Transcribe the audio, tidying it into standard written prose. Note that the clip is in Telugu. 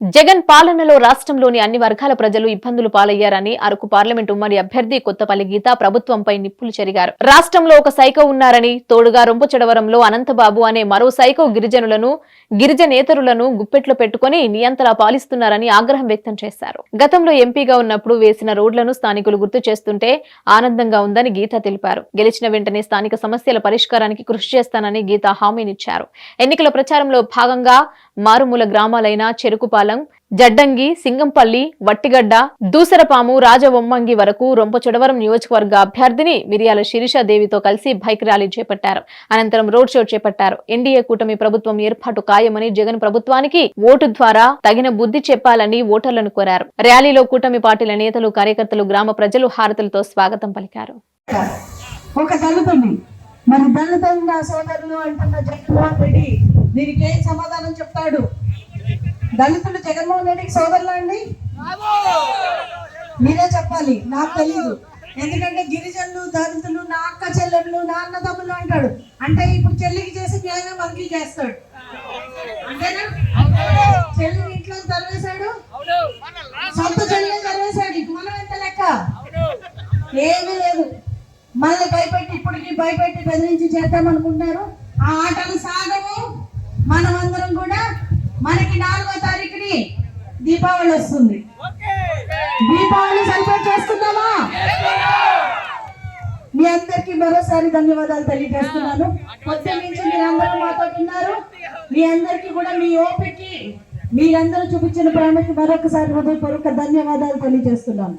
జగన్ పాలనలో రాష్ట్రంలోని అన్ని వర్గాల ప్రజలు ఇబ్బందులు పాలయ్యారని అరకు పార్లమెంట్ ఉమ్మడి అభ్యర్థి కొత్తపల్లి గీత ప్రభుత్వంపై నిప్పులు చెరిగారు. రాష్ట్రంలో ఒక సైకో ఉన్నారని, తోడుగా రొంపుచడవరంలో అనంతబాబు అనే మరో సైకో గిరిజనేతరులను గుప్పెట్లో పెట్టుకుని నియంతలా పాలిస్తున్నారని ఆగ్రహం వ్యక్తం చేశారు. గతంలో ఎంపీగా ఉన్నప్పుడు వేసిన రోడ్లను స్థానికులు గుర్తు చేస్తుంటే ఆనందంగా ఉందని గీత తెలిపారు. గెలిచిన వెంటనే స్థానిక సమస్యల పరిష్కారానికి కృషి చేస్తానని గీత హామీనిచ్చారు. ఎన్నికల ప్రచారంలో భాగంగా మారుమూల గ్రామాలైన చెరుకుపాలెం, జడ్డంగి, సింగంపల్లి, వట్టిగడ్డ, దూసరపాము, రాజవొమ్మంగి వరకు రొంపచోడవరం నియోజకవర్గ అభ్యర్థిని మిరియాల శిరీషాదేవితో కలిసి బైక్ ర్యాలీ చేపట్టారు. అనంతరం రోడ్ షో చేపట్టారు. ఎన్డీఏ కూటమి ప్రభుత్వం ఏర్పాటు ఖాయమని, జగన్ ప్రభుత్వానికి ఓటు ద్వారా తగిన బుద్ధి చెప్పాలని ఓటర్లను కోరారు. ర్యాలీలో కూటమి పార్టీల నేతలు, కార్యకర్తలు, గ్రామ ప్రజలు హారతులతో స్వాగతం పలికారు. ఒక దళితుని మరి దళితుల సోదరులు అంటున్న జగన్మోహన్ రెడ్డి దీనికి ఏం సమాధానం చెప్తాడు? దళితులు జగన్మోహన్ రెడ్డికి సోదరులు అండి? మీరే చెప్పాలి, నాకు తెలీదు. ఎందుకంటే గిరిజనులు, దళితులు నా అక్క చెల్లెళ్ళు, నా అన్నదమ్ములు అంటాడు. అంటే ఇప్పుడు చెల్లికి చేసి న్యాయం మనకి చేస్తాడు అంతేనా? చెల్లిని ఇంట్లో తరివేశాడు, సొంత చెల్లిని తరివేశాడు. ఇక మనం ఎంత లెక్క? ఏమీ లేదు. మనల్ని భయపెట్టి, ఇప్పటికి భయపెట్టి బెదిరించి చేద్దామనుకుంటున్నారు. ఆ ఆటలు సాగవు. మనం అందరం కూడా మనకి 4వ తారీఖుని దీపావళి వస్తుంది. దీపావళి సెలబ్రేట్ చేసుకుందామా? మీ అందరికి మరోసారి ధన్యవాదాలు తెలియజేస్తున్నాను. పొద్దు నుంచి మీరందరూ మాతో ఉన్నారు. మీ అందరికి కూడా మీ ఓపికకి, మీరందరూ చూపించిన ప్రేమకి మరొకసారి హృదయపూర్వక ధన్యవాదాలు తెలియజేస్తున్నాను.